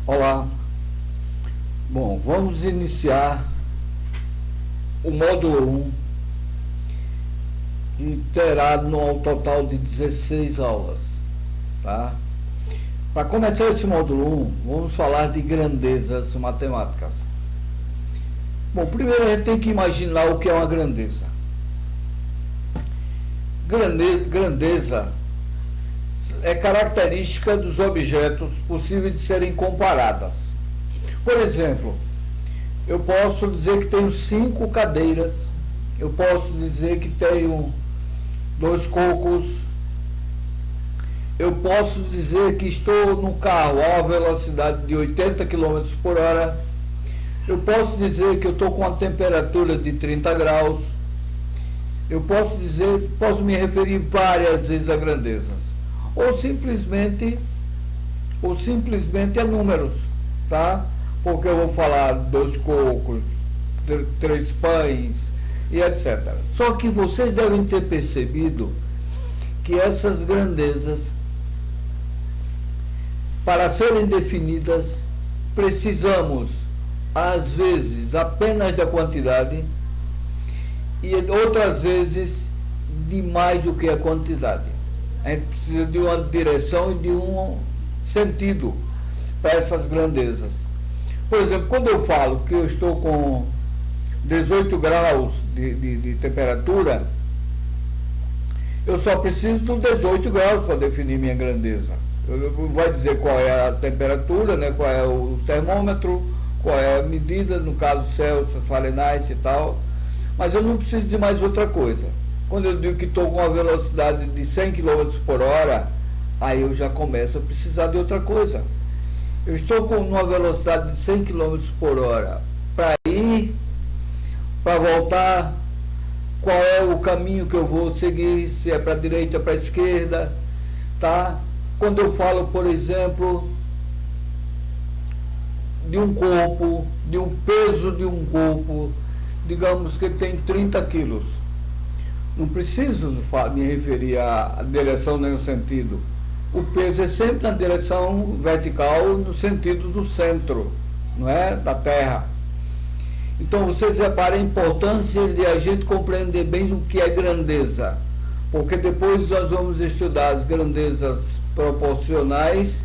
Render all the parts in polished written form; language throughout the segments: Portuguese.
Olá, bom, vamos iniciar o módulo 1, que terá no total de 16 aulas, tá? Para começar esse módulo 1, vamos falar de grandezas matemáticas. Bom, primeiro a gente tem que imaginar o que é uma grandeza. Grandeza é característica dos objetos possíveis de serem comparadas. Por exemplo, eu posso dizer que tenho 5 cadeiras, eu posso dizer que tenho 2 cocos, eu posso dizer que estou no carro a uma velocidade de 80 km por hora, eu posso dizer que eu estou com uma temperatura de 30 graus, eu posso me referir várias vezes a grandezas. Ou simplesmente a números, tá? Porque eu vou falar 2 cocos, 3 pães e etc. Só que vocês devem ter percebido que essas grandezas, para serem definidas, precisamos, às vezes, apenas da quantidade e outras vezes de mais do que a quantidade. A gente precisa de uma direção e de um sentido para essas grandezas. Por exemplo, quando eu falo que eu estou com 18 graus de temperatura, eu só preciso dos 18 graus para definir minha grandeza. Eu vou dizer qual é a temperatura, né, qual é o termômetro, qual é a medida, no caso Celsius, Fahrenheit e tal, mas eu não preciso de mais outra coisa. Quando eu digo que estou com uma velocidade de 100 km por hora, aí eu já começo a precisar de outra coisa. Eu estou com uma velocidade de 100 km por hora para ir, para voltar, qual é o caminho que eu vou seguir, se é para a direita, para a esquerda, tá? Quando eu falo, por exemplo, de um corpo, de um peso de um corpo, digamos que ele tem 30 quilos. Não preciso me referir à direção nem ao sentido. O peso é sempre na direção vertical, no sentido do centro, não é? Da Terra. Então vocês reparem a importância de a gente compreender bem o que é grandeza, porque depois nós vamos estudar as grandezas proporcionais,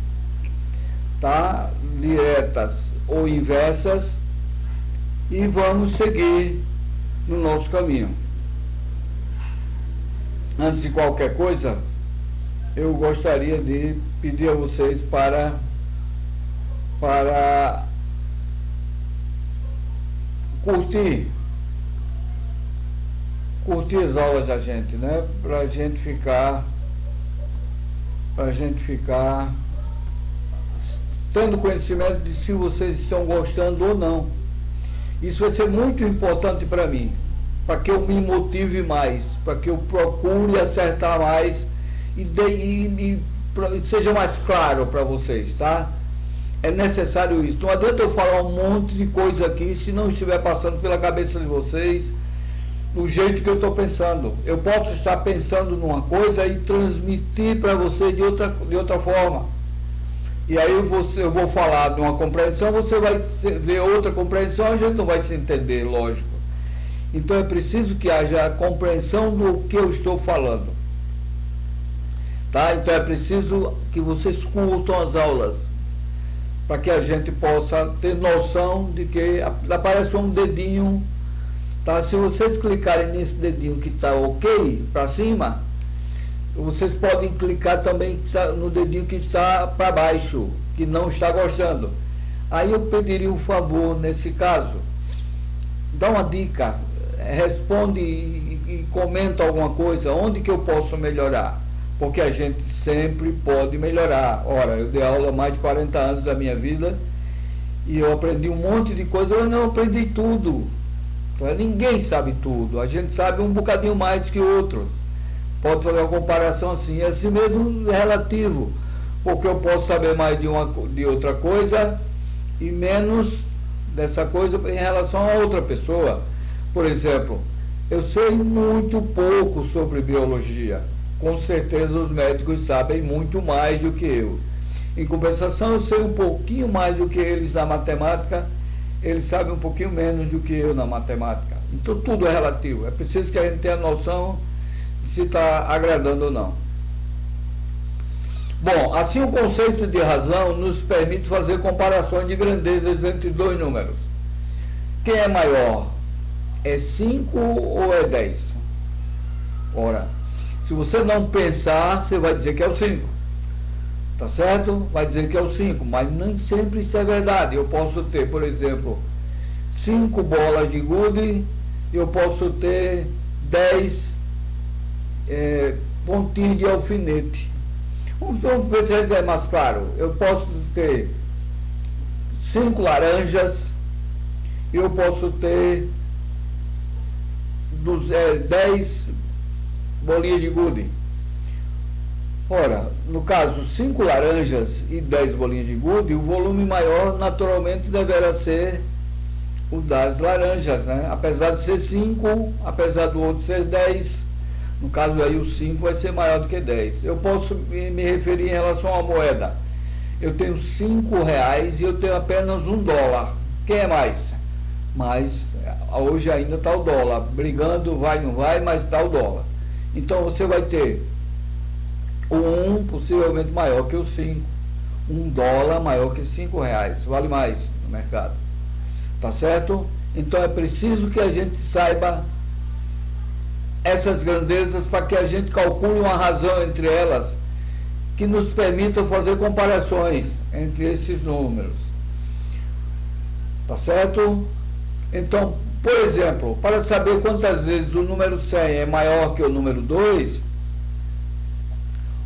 tá? Diretas ou inversas, e vamos seguir no nosso caminho. Antes de qualquer coisa, eu gostaria de pedir a vocês para curtir as aulas da gente, né? Para a gente ficar tendo conhecimento de se vocês estão gostando ou não. Isso vai ser muito importante para mim, para que eu me motive mais, para que eu procure acertar mais e seja mais claro para vocês, tá? É necessário isso. Não adianta eu falar um monte de coisa aqui se não estiver passando pela cabeça de vocês do jeito que eu estou pensando. Eu posso estar pensando numa coisa e transmitir para você de outra forma. E aí eu vou falar de uma compreensão, você vai ver outra compreensão, a gente não vai se entender, lógico. Então é preciso que haja a compreensão do que eu estou falando. Tá? Então é preciso que vocês curtam as aulas, para que a gente possa ter noção de que aparece um dedinho, tá? Se vocês clicarem nesse dedinho que está ok para cima, vocês podem clicar também no dedinho que está para baixo, que não está gostando. Aí eu pediria um favor nesse caso, dá uma dica, responde e comenta alguma coisa, onde que eu posso melhorar, porque a gente sempre pode melhorar. Ora, eu dei aula há mais de 40 anos da minha vida e eu aprendi um monte de coisa, eu não aprendi tudo. Ninguém sabe tudo, a gente sabe um bocadinho mais que outros. Pode fazer uma comparação assim, assim mesmo relativo, porque eu posso saber mais de outra coisa e menos dessa coisa em relação a outra pessoa. Por exemplo, eu sei muito pouco sobre biologia, com certeza os médicos sabem muito mais do que eu. Em compensação, eu sei um pouquinho mais do que eles na matemática, eles sabem um pouquinho menos do que eu na matemática. Então tudo é relativo, é preciso que a gente tenha noção de se está agradando ou não. Bom, assim o conceito de razão nos permite fazer comparações de grandezas entre dois números. Quem é maior? É 5 ou é 10? Ora, se você não pensar, você vai dizer que é o 5. Tá certo? Vai dizer que é o 5, mas nem sempre isso é verdade. Eu posso ter, por exemplo, 5 bolas de gude, eu posso ter 10 pontinhos de alfinete. Vamos ver se é mais claro. Eu posso ter 5 laranjas, eu posso ter 10 bolinhas de gude. Ora, no caso, 5 laranjas e 10 bolinhas de gude, o volume maior naturalmente deverá ser o das laranjas, né? Apesar de ser 5, apesar do outro ser 10, no caso aí o 5 vai ser maior do que 10. Eu posso me referir em relação à moeda. Eu tenho 5 reais e eu tenho apenas $1. Quem é mais? Mas hoje ainda está o dólar, brigando, vai, não vai, mas está o dólar. Então você vai ter o 1 possivelmente maior que o 5. $1 maior que 5 reais, vale mais no mercado. Tá certo? Então é preciso que a gente saiba essas grandezas para que a gente calcule uma razão entre elas que nos permita fazer comparações entre esses números. Tá certo? Então, por exemplo, para saber quantas vezes o número 100 é maior que o número 2,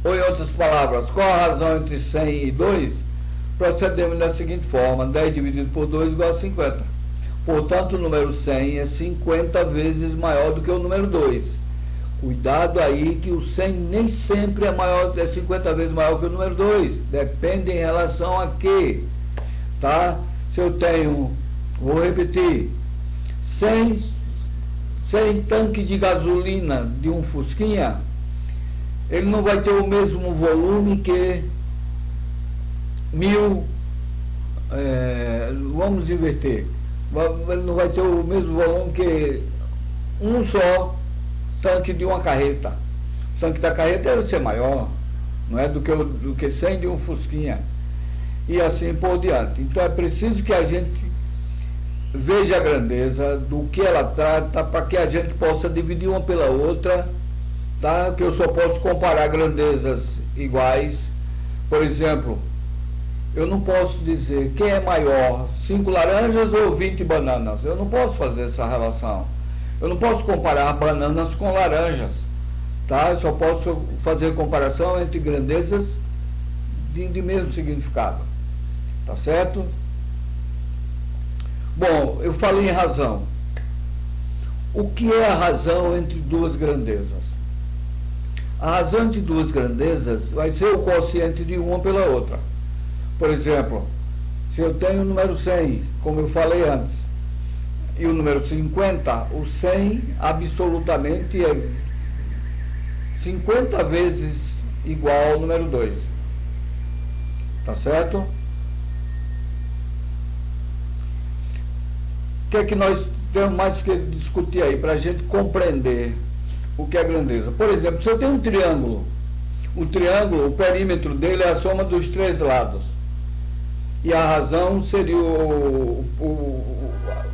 ou em outras palavras, qual a razão entre 100 e 2, procedemos da seguinte forma: 10 dividido por 2 igual a 50. Portanto, o número 100 é 50 vezes maior do que o número 2. Cuidado aí que o 100 nem sempre é 50 vezes maior que o número 2. Depende em relação a quê? Tá? Se eu tenho, vou repetir, 100 tanques de gasolina de um Fusquinha, ele não vai ter o mesmo volume que 1000, vamos inverter, ele não vai ter o mesmo volume que um só tanque de uma carreta. O tanque da carreta deve ser maior, não é, do que 100 de um Fusquinha, e assim por diante. Então é preciso que a gente veja a grandeza do que ela trata, para que a gente possa dividir uma pela outra, tá? Que eu só posso comparar grandezas iguais. Por exemplo, eu não posso dizer quem é maior, 5 laranjas ou 20 bananas. Eu não posso fazer essa relação. Eu não posso comparar bananas com laranjas, tá? Eu só posso fazer comparação entre grandezas de mesmo significado, tá certo? Bom, eu falei em razão. O que é a razão entre duas grandezas? A razão entre duas grandezas vai ser o quociente de uma pela outra. Por exemplo, se eu tenho o número 100, como eu falei antes, e o número 50, o 100 absolutamente é 50 vezes igual ao número 2. Tá certo? O que é que nós temos mais que discutir aí para a gente compreender o que é grandeza? Por exemplo, se eu tenho um triângulo, o perímetro dele é a soma dos 3 lados. E a razão seria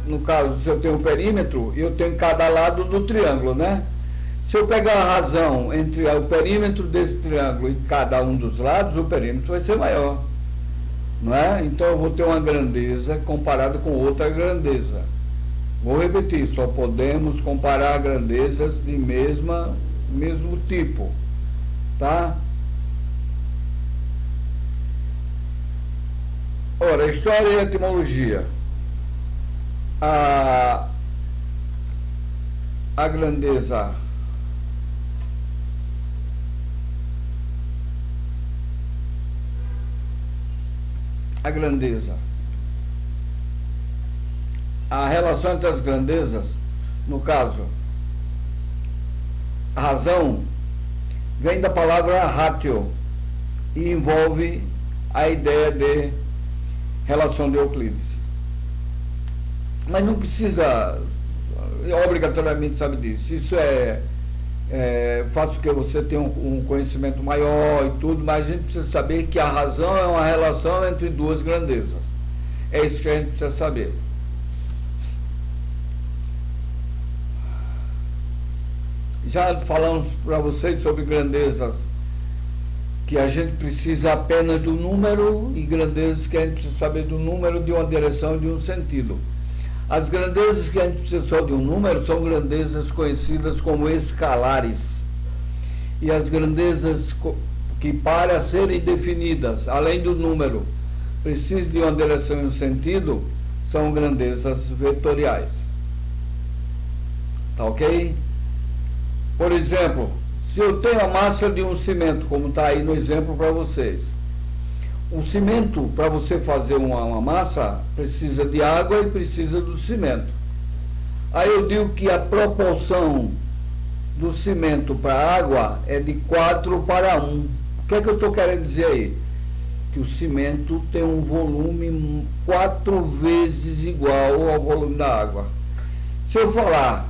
no caso, se eu tenho um perímetro, eu tenho cada lado do triângulo, né? Se eu pegar a razão entre o perímetro desse triângulo e cada um dos lados, o perímetro vai ser maior, não é? Então eu vou ter uma grandeza comparada com outra grandeza. Vou repetir, só podemos comparar grandezas de mesmo tipo, tá? Ora, história e etimologia. A grandeza a relação entre as grandezas, no caso, a razão vem da palavra ratio e envolve a ideia de relação de Euclides. Mas não precisa obrigatoriamente saber disso. Isso faz com que você tenha um conhecimento maior e tudo, mas a gente precisa saber que a razão é uma relação entre duas grandezas. É isso que a gente precisa saber. Já falamos para vocês sobre grandezas, que a gente precisa apenas do número, e grandezas que a gente precisa saber do número, de uma direção e de um sentido. As grandezas que a gente precisa só de um número são grandezas conhecidas como escalares. E as grandezas que, para serem definidas, além do número, precisam de uma direção e um sentido, são grandezas vetoriais. Tá ok? Por exemplo, se eu tenho a massa de um cimento, como está aí no exemplo para vocês, o cimento, para você fazer uma massa, precisa de água e precisa do cimento. Aí eu digo que a proporção do cimento para a água é de 4:1. O que é que eu estou querendo dizer aí? Que o cimento tem um volume 4 vezes igual ao volume da água. Se eu falar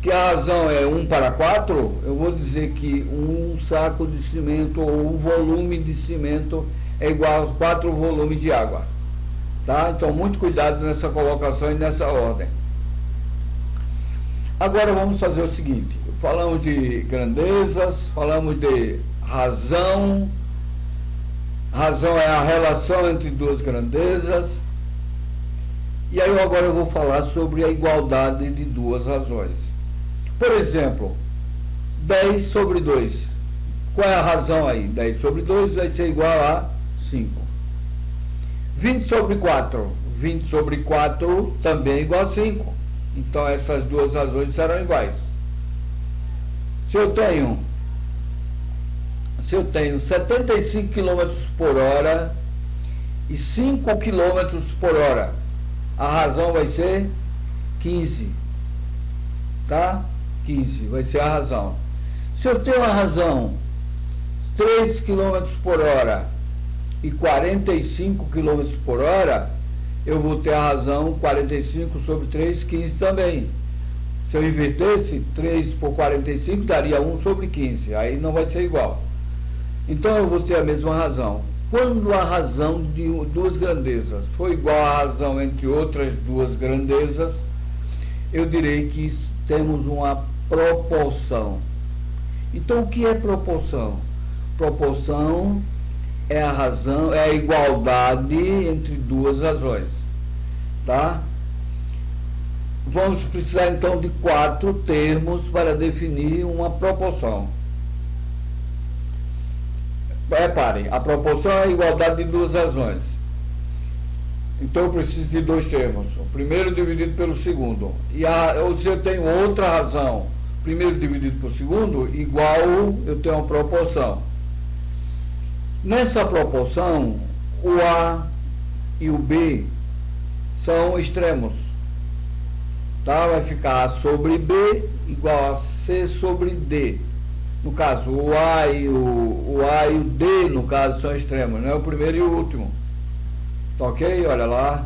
que a razão é 1:4, eu vou dizer que um saco de cimento ou um volume de cimento é igual a 4 volumes de água. Tá? Então, muito cuidado nessa colocação e nessa ordem. Agora vamos fazer o seguinte: falamos de grandezas, falamos de razão. Razão é a relação entre duas grandezas. E aí agora eu vou falar sobre a igualdade de duas razões. Por exemplo, 10/2. Qual é a razão aí? 10/2 vai ser igual a 5. 20/4. 20/4 também é igual a 5. Então essas duas razões serão iguais. Se eu tenho 75 km por hora e 5 km por hora, a razão vai ser 15. Tá? 15 vai ser a razão. Se eu tenho a razão 3 km por hora e 45 km por hora, eu vou ter a razão 45/3, 15 também. Se eu invertesse, 3 por 45 daria 1/15, aí não vai ser igual. Então eu vou ter a mesma razão. Quando a razão de duas grandezas for igual à razão entre outras duas grandezas, eu direi que temos uma proporção. Então o que é proporção? Proporção é a razão, é a igualdade entre duas razões. Tá? Vamos precisar então de 4 termos para definir uma proporção. Reparem, a proporção é a igualdade de duas razões. Então eu preciso de 2 termos. O primeiro dividido pelo segundo. Ou se eu tenho outra razão, primeiro dividido pelo segundo, igual eu tenho uma proporção. Nessa proporção, o A e o B são extremos. Tá? Vai ficar A sobre B igual a C sobre D. No caso, o A e o D, no caso, são extremos, não é o primeiro e o último. Tá ok? Olha lá.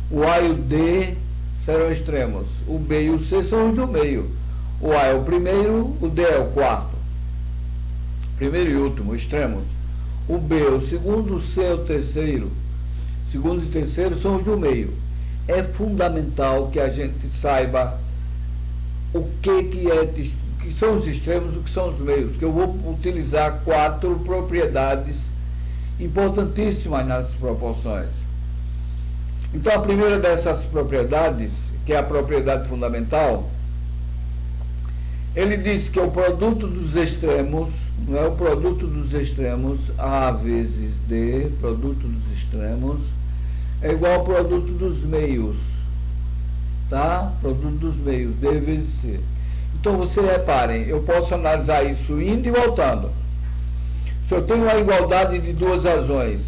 O A e o D serão extremos. O B e o C são os do meio. O A é o primeiro, o D é o quarto. Primeiro e último, extremos. O B é o segundo, o C é o terceiro. Segundo e terceiro são os do meio. É fundamental que a gente saiba o que são os extremos e o que são os meios, que eu vou utilizar 4 propriedades importantíssimas nas proporções. Então a primeira dessas propriedades, que é a propriedade fundamental, ele diz que o produto dos extremos, não é o produto dos extremos, A vezes D, produto dos extremos, é igual ao produto dos meios, tá? Produto dos meios, D vezes C. Então, vocês reparem, eu posso analisar isso indo e voltando. Se eu tenho uma igualdade de duas razões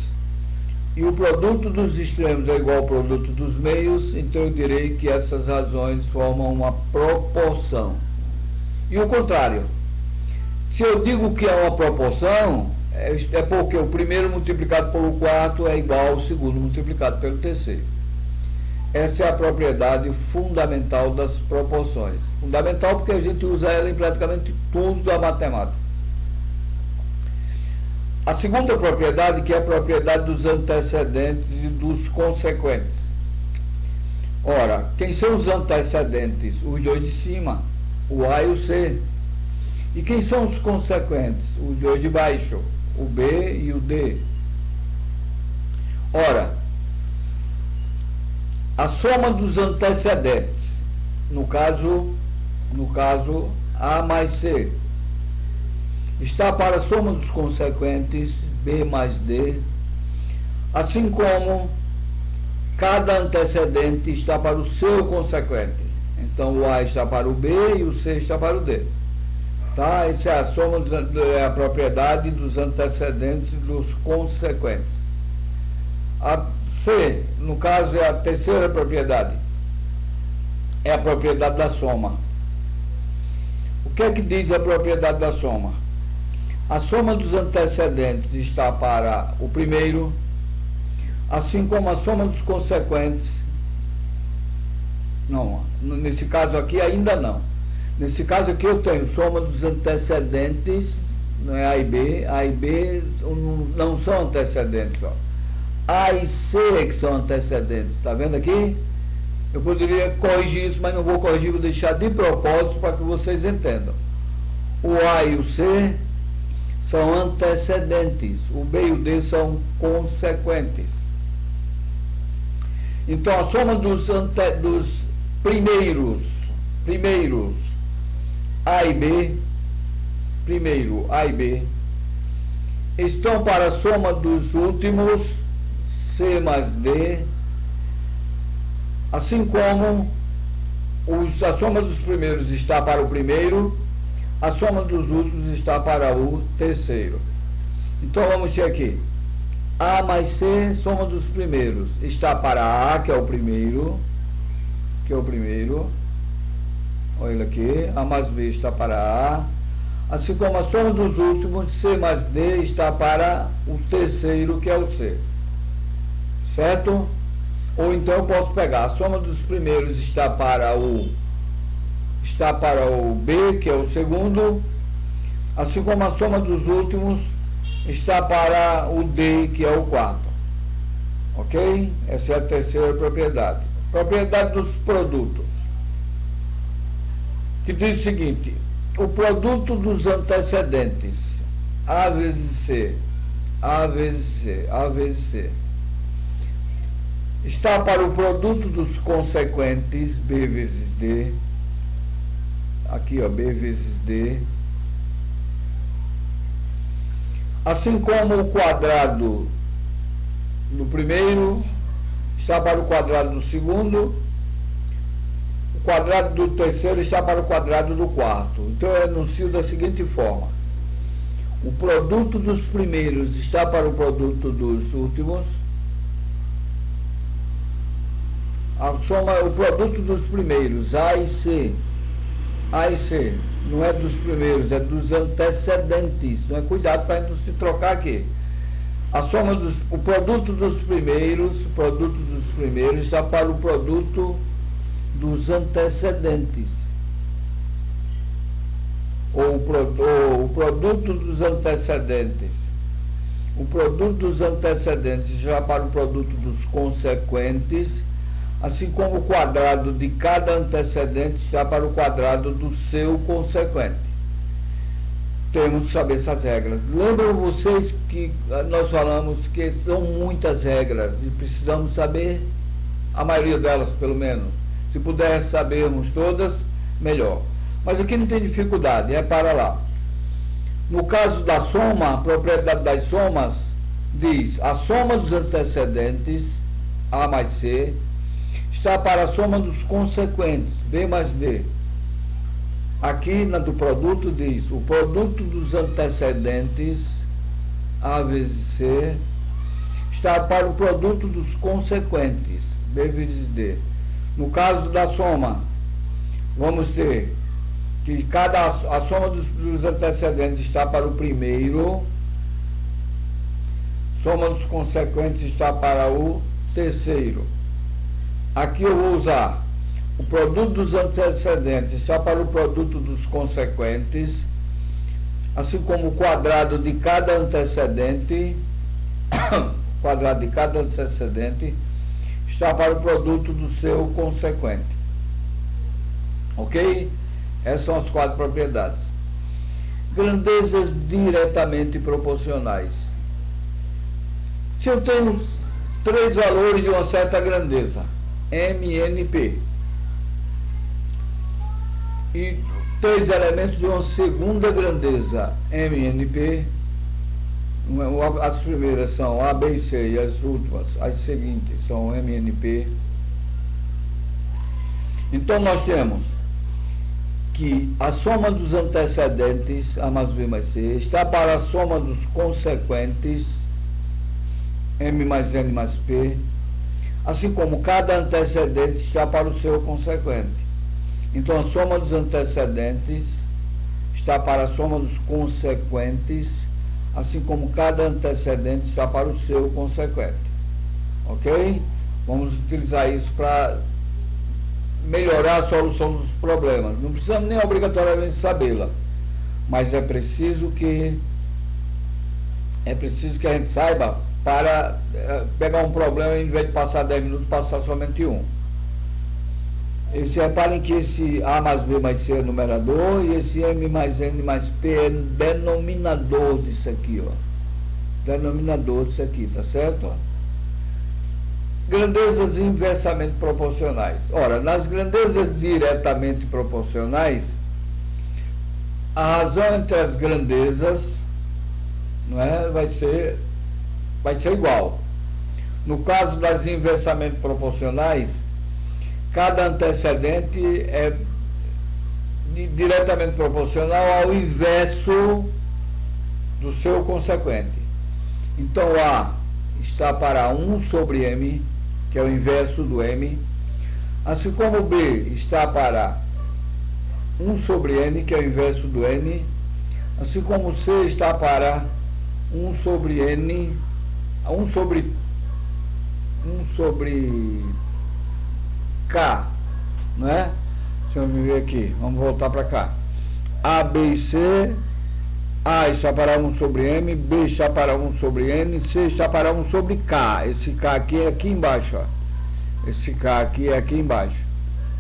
e o produto dos extremos é igual ao produto dos meios, então eu direi que essas razões formam uma proporção. E o contrário, se eu digo que é uma proporção, É porque o primeiro multiplicado pelo quarto é igual ao segundo multiplicado pelo terceiro. Essa é a propriedade fundamental das proporções. Fundamental porque a gente usa ela em praticamente tudo da matemática. A segunda propriedade, que é a propriedade dos antecedentes e dos consequentes. Ora, quem são os antecedentes? Os dois de cima, o A e o C. E quem são os consequentes? Os dois de baixo, o B e o D. Ora, a soma dos antecedentes, no caso A mais C, está para a soma dos consequentes, B mais D, assim como cada antecedente está para o seu consequente. Então o A está para o B e o C está para o D. Tá? Essa é a soma, é a propriedade dos antecedentes e dos consequentes. A C, no caso, é a terceira propriedade. É a propriedade da soma. O que é que diz a propriedade da soma? A soma dos antecedentes está para o primeiro, assim como a soma dos consequentes. Não, nesse caso aqui ainda não. Nesse caso aqui eu tenho soma dos antecedentes, não é A e B. A e B não são antecedentes, ó. A e C é que são antecedentes, está vendo aqui? Eu poderia corrigir isso, mas não vou corrigir, vou deixar de propósito para que vocês entendam. O A e o C são antecedentes, o B e o D são consequentes. Então a soma dos primeiros A e B, primeiro A e B, estão para a soma dos últimos, C mais D, assim como a soma dos primeiros está para o primeiro, a soma dos últimos está para o terceiro. Então vamos ter aqui, A mais C, soma dos primeiros, está para A, que é o primeiro, olha ele aqui, A mais B está para A, assim como a soma dos últimos, C mais D, está para o terceiro, que é o C. Certo? Ou então eu posso pegar a soma dos primeiros está para o B, que é o segundo, assim como a soma dos últimos está para o D, que é o quarto. Ok? Essa é a terceira propriedade. Propriedade dos produtos, que diz o seguinte: o produto dos antecedentes, A vezes C, A vezes C, A vezes C, está para o produto dos consequentes, B vezes D, aqui ó, B vezes D, assim como o quadrado do primeiro está para o quadrado do segundo, o quadrado do terceiro está para o quadrado do quarto. Então eu enuncio da seguinte forma: o produto dos primeiros está para o produto dos últimos, a soma, o produto dos primeiros, A e C, não é dos primeiros, é dos antecedentes. Não é, cuidado para não se trocar aqui. A soma o produto dos primeiros está para o produto dos antecedentes. Ou o produto dos antecedentes. O produto dos antecedentes já para o produto dos consequentes, assim como o quadrado de cada antecedente está para o quadrado do seu consequente. Temos que saber essas regras. Lembram vocês que nós falamos que são muitas regras e precisamos saber a maioria delas, pelo menos. Se puder sabermos todas, melhor. Mas aqui não tem dificuldade, é para lá. No caso da soma, a propriedade das somas diz: a soma dos antecedentes, A mais C, está para a soma dos consequentes, B mais D. Aqui na do produto diz: o produto dos antecedentes, A vezes C, está para o produto dos consequentes, B vezes D. No caso da soma, vamos ter que a soma dos antecedentes está para o primeiro, Soma dos consequentes está para o terceiro. Aqui eu vou usar o produto dos antecedentes está para o produto dos consequentes, assim como o quadrado de cada antecedente, quadrado de cada antecedente está para o produto do seu consequente. Ok? Essas são as 4 propriedades. Grandezas diretamente proporcionais. Se eu tenho 3 valores de uma certa grandeza, M, N, P, e 3 elementos de uma segunda grandeza, M, N, P, as primeiras são A, B e C, e as últimas, as seguintes, são M, N, P. Então nós temos que a soma dos antecedentes, A mais B mais C, está para a soma dos consequentes, M mais N mais P, assim como cada antecedente está para o seu consequente. Então a soma dos antecedentes está para a soma dos consequentes, assim como cada antecedente está para o seu consequente. Ok? Vamos utilizar isso para melhorar a solução dos problemas. Não precisamos nem obrigatoriamente sabê-la, mas é preciso que a gente saiba para pegar um problema e, em vez de passar 10 minutos, passar somente um. Reparem que esse A mais B mais C é numerador e esse M mais N mais P é denominador disso aqui, ó. Denominador disso aqui, tá certo? Grandezas inversamente proporcionais. Ora, nas grandezas diretamente proporcionais, a razão entre as grandezas, não é, vai ser igual. No caso das inversamente proporcionais, cada antecedente é diretamente proporcional ao inverso do seu consequente. Então A está para 1 sobre M, que é o inverso do M, assim como B está para 1 sobre N, que é o inverso do N, assim como C está para 1 sobre N, 1 sobre K, não é? Deixa eu ver aqui, vamos voltar para cá. A, B e C, A está para 1 sobre M, B está para 1 sobre N, C está para 1 sobre K. Esse K aqui é aqui embaixo, ó. Esse K aqui é aqui embaixo.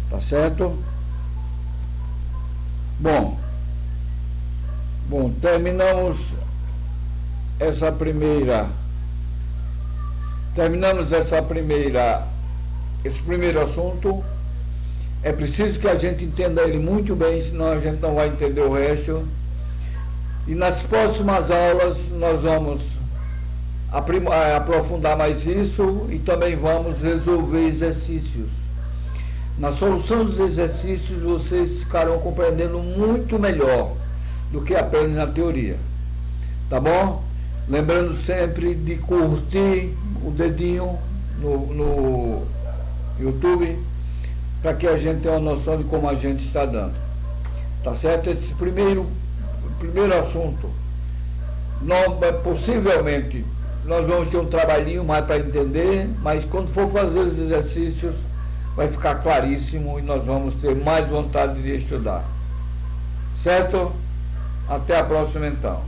Tá certo? Bom, terminamos esse primeiro assunto. É preciso que a gente entenda ele muito bem, senão a gente não vai entender o resto. E nas próximas aulas nós vamos aprofundar mais isso e também vamos resolver exercícios. Na solução dos exercícios vocês ficarão compreendendo muito melhor do que apenas na teoria. Tá bom? Lembrando sempre de curtir o dedinho no YouTube, para que a gente tenha uma noção de como a gente está dando. Tá certo? Esse primeiro assunto, possivelmente nós vamos ter um trabalhinho mais para entender, mas quando for fazer os exercícios vai ficar claríssimo e nós vamos ter mais vontade de estudar. Certo? Até a próxima então.